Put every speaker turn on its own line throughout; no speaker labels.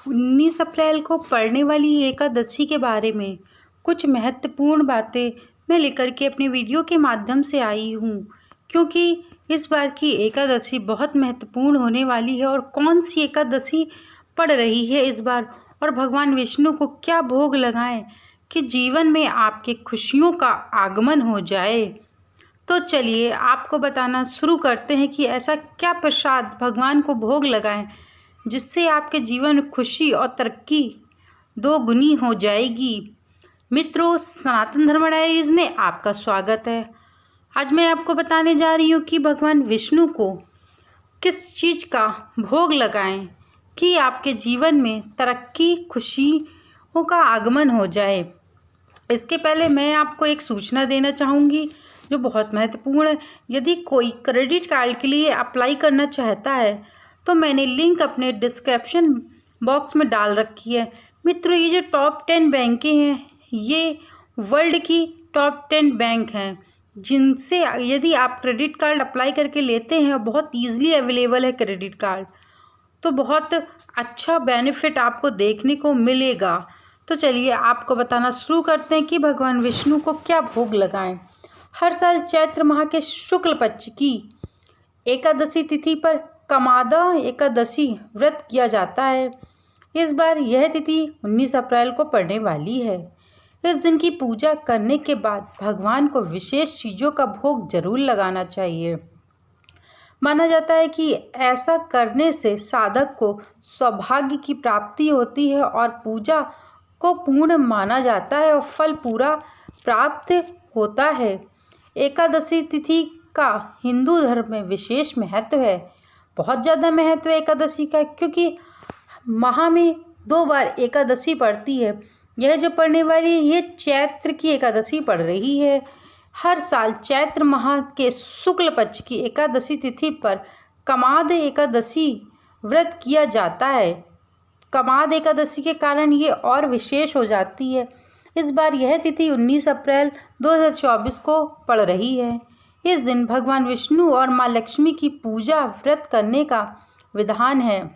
19 अप्रैल को पड़ने वाली एकादशी के बारे में कुछ महत्वपूर्ण बातें मैं लेकर के अपने वीडियो के माध्यम से आई हूँ, क्योंकि इस बार की एकादशी बहुत महत्वपूर्ण होने वाली है। और कौन सी एकादशी पड़ रही है इस बार, और भगवान विष्णु को क्या भोग लगाएं कि जीवन में आपके खुशियों का आगमन हो जाए। तो चलिए आपको बताना शुरू करते हैं कि ऐसा क्या प्रसाद भगवान को भोग लगाएं जिससे आपके जीवन में खुशी और तरक्की दोगुनी हो जाएगी। मित्रों, सनातन धर्म डायरीज में आपका स्वागत है। आज मैं आपको बताने जा रही हूँ कि भगवान विष्णु को किस चीज़ का भोग लगाएं कि आपके जीवन में तरक्की खुशियों का आगमन हो जाए। इसके पहले मैं आपको एक सूचना देना चाहूँगी जो बहुत महत्वपूर्ण है। यदि कोई क्रेडिट कार्ड के लिए अप्लाई करना चाहता है तो मैंने लिंक अपने डिस्क्रिप्शन बॉक्स में डाल रखी है। मित्रों, ये जो टॉप 10 बैंकें हैं ये वर्ल्ड की टॉप 10 बैंक हैं जिनसे यदि आप क्रेडिट कार्ड अप्लाई करके लेते हैं, बहुत ईजिली अवेलेबल है क्रेडिट कार्ड, तो बहुत अच्छा बेनिफिट आपको देखने को मिलेगा। तो चलिए आपको बताना शुरू करते हैं कि भगवान विष्णु को क्या भोग लगाएं। हर साल चैत्र माह के शुक्ल पक्ष की एकादशी तिथि पर कमादा एकादशी व्रत किया जाता है। इस बार यह तिथि 19 अप्रैल को पड़ने वाली है। इस दिन की पूजा करने के बाद भगवान को विशेष चीज़ों का भोग जरूर लगाना चाहिए। माना जाता है कि ऐसा करने से साधक को सौभाग्य की प्राप्ति होती है और पूजा को पूर्ण माना जाता है और फल पूरा प्राप्त होता है। एकादशी तिथि का हिंदू धर्म में विशेष महत्व है। बहुत ज़्यादा महत्व है एकादशी का, क्योंकि माह में 2 बार एकादशी पड़ती है। यह जो पड़ने वाली ये चैत्र की एकादशी पड़ रही है। हर साल चैत्र माह के शुक्ल पक्ष की एकादशी तिथि पर कमाद एकादशी व्रत किया जाता है। कमाद एकादशी के कारण ये और विशेष हो जाती है। इस बार यह तिथि 19 अप्रैल 2024 को पड़ रही है। इस दिन भगवान विष्णु और माँ लक्ष्मी की पूजा व्रत करने का विधान है।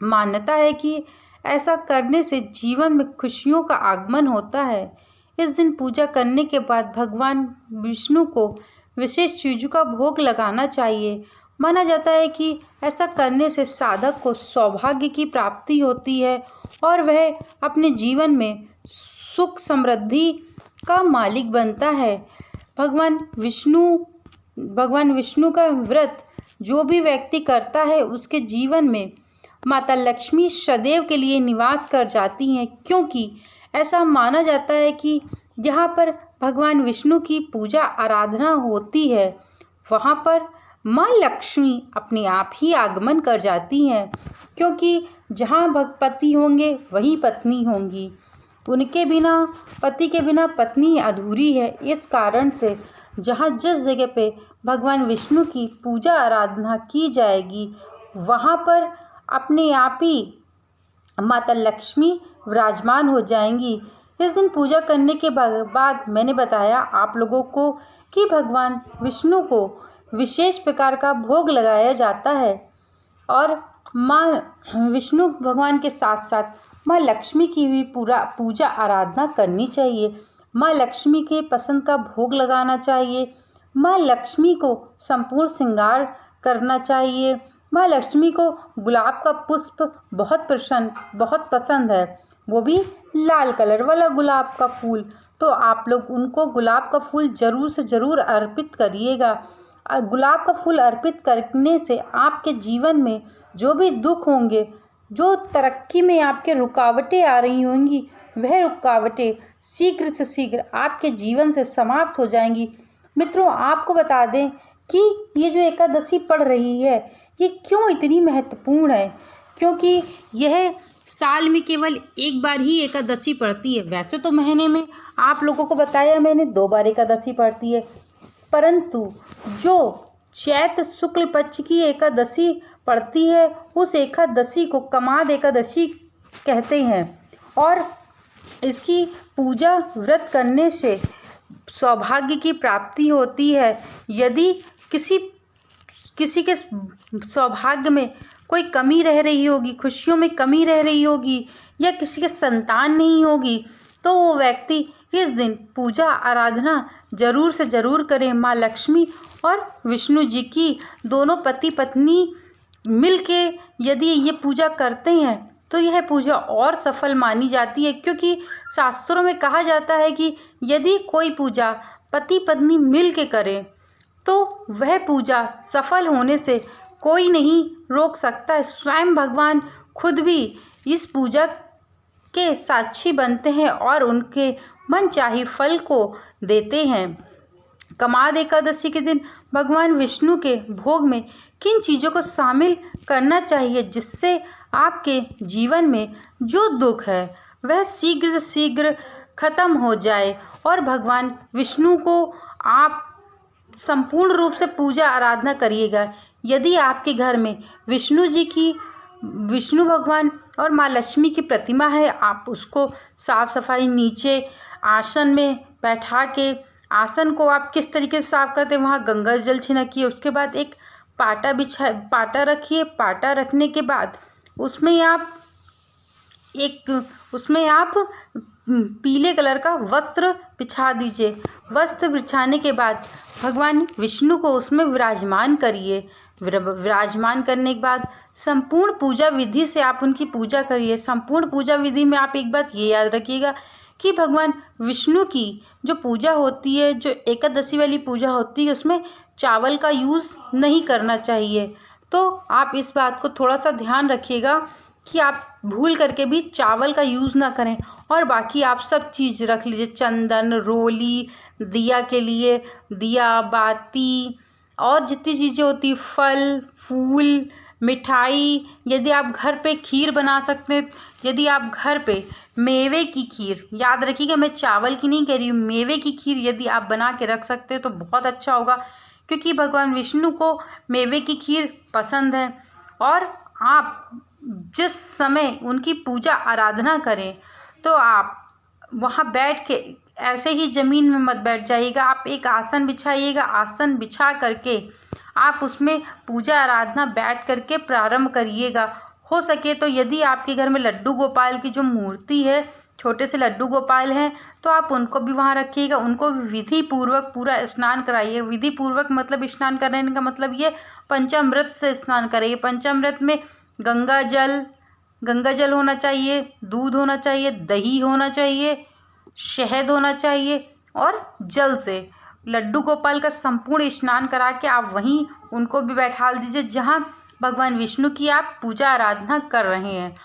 मान्यता है कि ऐसा करने से जीवन में खुशियों का आगमन होता है। इस दिन पूजा करने के बाद भगवान विष्णु को विशेष चीज़ों का भोग लगाना चाहिए। माना जाता है कि ऐसा करने से साधक को सौभाग्य की प्राप्ति होती है और वह अपने जीवन में सुख समृद्धि का मालिक बनता है। भगवान विष्णु का व्रत जो भी व्यक्ति करता है उसके जीवन में माता लक्ष्मी सदैव के लिए निवास कर जाती हैं, क्योंकि ऐसा माना जाता है कि जहाँ पर भगवान विष्णु की पूजा आराधना होती है वहाँ पर माँ लक्ष्मी अपने आप ही आगमन कर जाती हैं, क्योंकि जहाँ पति होंगे वहीं पत्नी होंगी। उनके बिना, पति के बिना पत्नी अधूरी है। इस कारण से जहाँ जिस जगह पे भगवान विष्णु की पूजा आराधना की जाएगी वहाँ पर अपने आप ही माता लक्ष्मी विराजमान हो जाएंगी। इस दिन पूजा करने के बाद मैंने बताया आप लोगों को कि भगवान विष्णु को विशेष प्रकार का भोग लगाया जाता है और माँ विष्णु भगवान के साथ साथ माँ लक्ष्मी की भी पूजा आराधना करनी चाहिए। माँ लक्ष्मी के पसंद का भोग लगाना चाहिए। माँ लक्ष्मी को संपूर्ण श्रृंगार करना चाहिए। माँ लक्ष्मी को गुलाब का पुष्प बहुत पसंद है, वो भी लाल कलर वाला गुलाब का फूल। तो आप लोग उनको गुलाब का फूल ज़रूर से ज़रूर अर्पित करिएगा। गुलाब का फूल अर्पित करने से आपके जीवन में जो भी दुख होंगे, जो तरक्की में आपके रुकावटें आ रही होंगी, वह रुकावटें शीघ्र से शीघ्र आपके जीवन से समाप्त हो जाएंगी। मित्रों, आपको बता दें कि ये जो एकादशी पड़ रही है ये क्यों इतनी महत्वपूर्ण है, क्योंकि यह साल में केवल एक बार ही एकादशी पड़ती है। वैसे तो महीने में आप लोगों को बताया मैंने 2 बार एकादशी पड़ती है, परंतु जो चैत्र शुक्ल पक्ष की एकादशी पड़ती है उस एकादशी को कमाद एकादशी कहते हैं और इसकी पूजा व्रत करने से सौभाग्य की प्राप्ति होती है। यदि किसी के सौभाग्य में कोई कमी रह रही होगी, खुशियों में कमी रह रही होगी या किसी के संतान नहीं होगी, तो वो व्यक्ति इस दिन पूजा आराधना जरूर से जरूर करें। माँ लक्ष्मी और विष्णु जी की दोनों पति पत्नी मिलके यदि ये पूजा करते हैं तो यह पूजा और सफल मानी जाती है, क्योंकि शास्त्रों में कहा जाता है कि यदि कोई पूजा पति पत्नी मिल के करे तो वह पूजा सफल होने से कोई नहीं रोक सकता है। स्वयं भगवान खुद भी इस पूजा के साक्षी बनते हैं और उनके मनचाही फल को देते हैं। कमाद एकादशी के दिन भगवान विष्णु के भोग में किन चीज़ों को शामिल करना चाहिए जिससे आपके जीवन में जो दुख है वह शीघ्र से शीघ्र खत्म हो जाए और भगवान विष्णु को आप संपूर्ण रूप से पूजा आराधना करिएगा। यदि आपके घर में विष्णु भगवान और माँ लक्ष्मी की प्रतिमा है, आप उसको साफ सफाई नीचे आसन में बैठा के, आसन को आप किस तरीके से साफ करते हैं वहाँ गंगा जल छिड़किए। उसके बाद एक पाटा रखिए। पाटा रखने के बाद उसमें आप पीले कलर का वस्त्र बिछा दीजिए। वस्त्र बिछाने के बाद भगवान विष्णु को उसमें विराजमान करिए। विराजमान करने के बाद संपूर्ण पूजा विधि से आप उनकी पूजा करिए। संपूर्ण पूजा विधि में आप एक बात ये याद रखिएगा कि भगवान विष्णु की जो पूजा होती है, जो एकादशी वाली पूजा होती है, उसमें चावल का यूज़ नहीं करना चाहिए। तो आप इस बात को थोड़ा सा ध्यान रखिएगा कि आप भूल करके भी चावल का यूज़ ना करें। और बाकी आप सब चीज़ रख लीजिए, चंदन, रोली, दिया के लिए दिया, बाती और जितनी चीज़ें होती, फल फूल, मिठाई। यदि आप घर पे खीर बना सकते हैं, यदि आप घर पे मेवे की खीर, याद रखिएगा मैं चावल की नहीं कह रही हूँ, मेवे की खीर यदि आप बना के रख सकते हो तो बहुत अच्छा होगा, क्योंकि भगवान विष्णु को मेवे की खीर पसंद है। और आप जिस समय उनकी पूजा आराधना करें तो आप वहाँ बैठ के ऐसे ही ज़मीन में मत बैठ जाइएगा, आप एक आसन बिछाइएगा। आसन बिछा करके आप उसमें पूजा आराधना बैठ करके प्रारंभ करिएगा। हो सके तो यदि आपके घर में लड्डू गोपाल की जो मूर्ति है, छोटे से लड्डू गोपाल हैं, तो आप उनको भी वहाँ रखिएगा। उनको विधि पूर्वक पूरा स्नान कराइए। विधि पूर्वक मतलब स्नान करने का मतलब ये पंचामृत से स्नान कराइए। पंचामृत में गंगा जल होना चाहिए, दूध होना चाहिए, दही होना चाहिए, शहद होना चाहिए और जल से लड्डू गोपाल का संपूर्ण स्नान करा के आप वहीं उनको भी बैठा दीजिए जहाँ भगवान विष्णु की आप पूजा आराधना कर रहे हैं।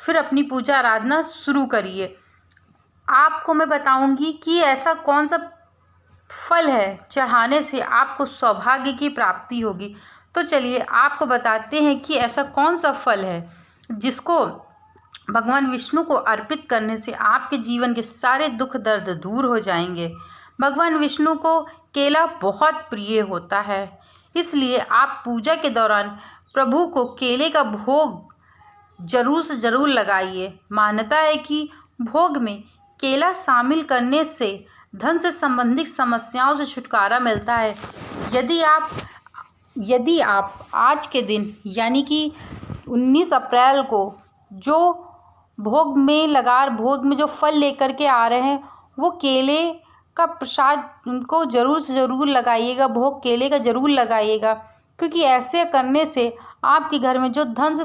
फिर अपनी पूजा आराधना शुरू करिए। आपको मैं बताऊंगी कि ऐसा कौन सा फल है चढ़ाने से आपको सौभाग्य की प्राप्ति होगी। तो चलिए आपको बताते हैं कि ऐसा कौन सा फल है जिसको भगवान विष्णु को अर्पित करने से आपके जीवन के सारे दुख दर्द दूर हो जाएंगे। भगवान विष्णु को केला बहुत प्रिय होता है, इसलिए आप पूजा के दौरान प्रभु को केले का भोग जरूर से जरूर लगाइए। मान्यता है कि भोग में केला शामिल करने से धन से संबंधित समस्याओं से छुटकारा मिलता है। यदि आप आज के दिन यानी कि 19 अप्रैल को जो भोग में जो फल लेकर के आ रहे हैं वो केले का प्रसाद उनको ज़रूर से ज़रूर लगाइएगा। भोग केले का ज़रूर लगाइएगा, क्योंकि ऐसे करने से आपके घर में जो धन से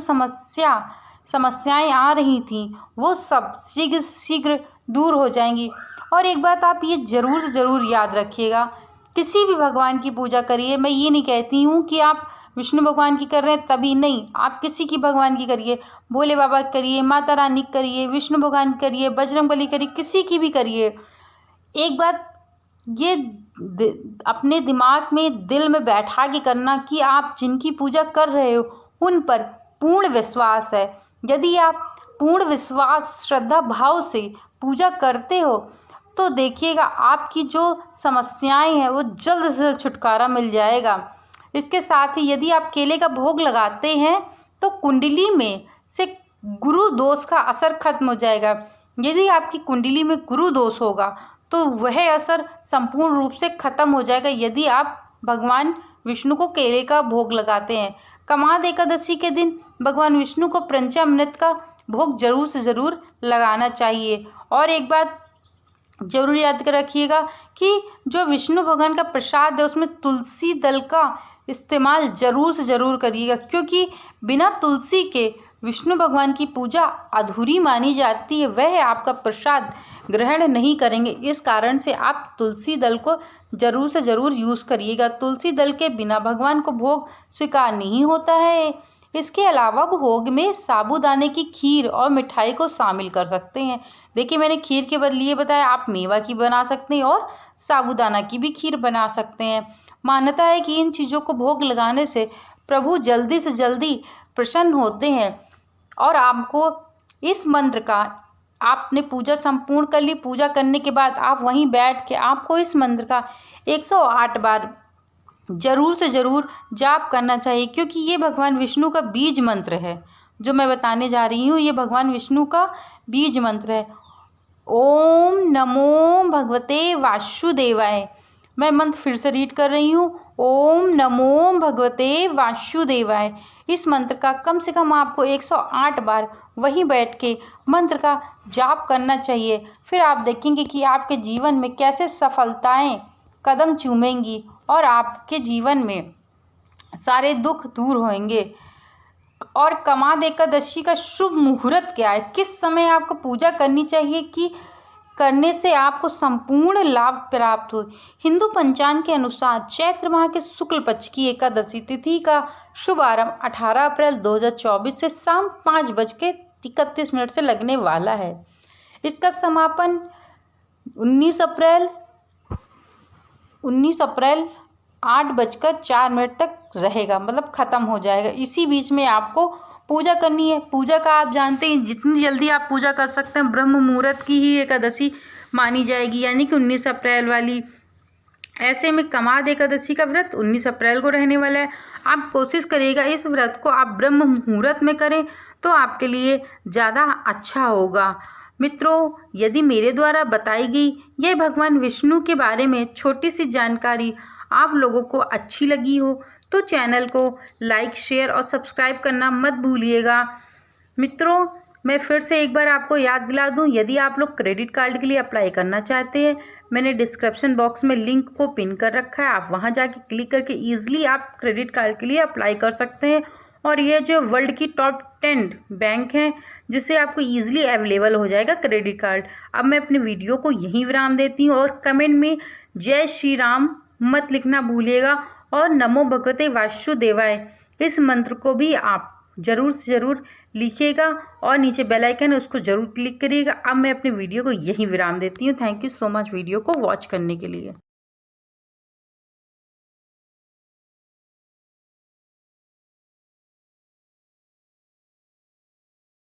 समस्याएं आ रही थीं वो सब शीघ्र शीघ्र दूर हो जाएंगी। और एक बात आप ये ज़रूर से ज़रूर याद रखिएगा, किसी भी भगवान की पूजा करिए। मैं ये नहीं कहती हूँ कि आप विष्णु भगवान की कर रहे हैं तभी नहीं, आप किसी की भगवान की करिए, भोले बाबा की करिए, माता रानी की करिए, विष्णु भगवान की करिए, बजरंगबली करिए, किसी की भी करिए। एक बात ये अपने दिमाग में दिल में बैठा के करना कि आप जिनकी पूजा कर रहे हो उन पर पूर्ण विश्वास है। यदि आप पूर्ण विश्वास श्रद्धा भाव से पूजा करते हो तो देखिएगा आपकी जो समस्याएं हैं वो जल्द से जल्द छुटकारा मिल जाएगा। इसके साथ ही यदि आप केले का भोग लगाते हैं तो कुंडली में से गुरु दोष का असर खत्म हो जाएगा। यदि आपकी कुंडली में गुरु दोष होगा तो वह असर संपूर्ण रूप से खत्म हो जाएगा यदि आप भगवान विष्णु को केले का भोग लगाते हैं। कमाद एकादशी के दिन भगवान विष्णु को पंचामृत का भोग जरूर से ज़रूर लगाना चाहिए। और एक बात जरूर याद कर रखिएगा कि जो विष्णु भगवान का प्रसाद है उसमें तुलसी दल का इस्तेमाल जरूर से ज़रूर करिएगा, क्योंकि बिना तुलसी के विष्णु भगवान की पूजा अधूरी मानी जाती है, वह आपका प्रसाद ग्रहण नहीं करेंगे। इस कारण से आप तुलसी दल को ज़रूर से ज़रूर यूज़ करिएगा। तुलसी दल के बिना भगवान को भोग स्वीकार नहीं होता है। इसके अलावा भोग में साबूदाने की खीर और मिठाई को शामिल कर सकते हैं। देखिए, मैंने खीर के बदले ये बताया, आप मेवा की बना सकते हैं और साबूदाना की भी खीर बना सकते हैं। मान्यता है कि इन चीज़ों को भोग लगाने से प्रभु जल्दी से जल्दी प्रसन्न होते हैं। और आपको इस मंत्र का, आपने पूजा संपूर्ण कर ली, पूजा करने के बाद आप वहीं बैठ के आपको इस मंत्र का 108 बार जरूर से ज़रूर जाप करना चाहिए, क्योंकि ये भगवान विष्णु का बीज मंत्र है। जो मैं बताने जा रही हूँ ये भगवान विष्णु का बीज मंत्र है। ओम नमो भगवते वासुदेवाय। मैं मंत्र फिर से रीड कर रही हूँ, ओम नमो भगवते वासुदेवाय। इस मंत्र का कम से कम आपको 108 बार वहीं बैठ के मंत्र का जाप करना चाहिए। फिर आप देखेंगे कि आपके जीवन में कैसे सफलताएं कदम चूमेंगी और आपके जीवन में सारे दुख दूर होंगे। और कमाद एकादशी का शुभ मुहूर्त क्या है, किस समय आपको पूजा करनी चाहिए कि करने से आपको संपूर्ण लाभ प्राप्त हो। हिंदू पंचांग के अनुसार चैत्र माह के शुक्ल पक्ष की एकादशी तिथि का शुभारंभ 18 अप्रैल 2024 से शाम 5:31 से लगने वाला है। इसका समापन 19 अप्रैल 8:04 तक रहेगा, मतलब ख़त्म हो जाएगा। इसी बीच में आपको पूजा करनी है। पूजा का आप जानते हैं, जितनी जल्दी आप पूजा कर सकते हैं, ब्रह्म मुहूर्त की ही एकादशी मानी जाएगी, यानी कि 19 अप्रैल वाली। ऐसे में कमाद एकादशी का व्रत 19 अप्रैल को रहने वाला है। आप कोशिश करिएगा इस व्रत को आप ब्रह्म मुहूर्त में करें तो आपके लिए ज़्यादा अच्छा होगा। मित्रों, यदि मेरे द्वारा बताई गई यह भगवान विष्णु के बारे में छोटी सी जानकारी आप लोगों को अच्छी लगी हो तो चैनल को लाइक, शेयर और सब्सक्राइब करना मत भूलिएगा। मित्रों, मैं फिर से एक बार आपको याद दिला दूं, यदि आप लोग क्रेडिट कार्ड के लिए अप्लाई करना चाहते हैं, मैंने डिस्क्रिप्शन बॉक्स में लिंक को पिन कर रखा है। आप वहां जाके क्लिक करके ईजिली आप क्रेडिट कार्ड के लिए अप्लाई कर सकते हैं। और ये जो वर्ल्ड की टॉप 10 बैंक हैं जिससे आपको ईजिली अवेलेबल हो जाएगा क्रेडिट कार्ड। अब मैं अपने वीडियो को यहीं विराम देती हूँ और कमेंट में जय श्री राम मत लिखना भूलिएगा और नमो भगवते वासुदेवाय इस मंत्र को भी आप ज़रूर से ज़रूर लिखिएगा और नीचे बेल आइकन है उसको ज़रूर क्लिक करिएगा। अब मैं अपने वीडियो को यहीं विराम देती हूँ। Thank you so much video को वॉच करने के लिए।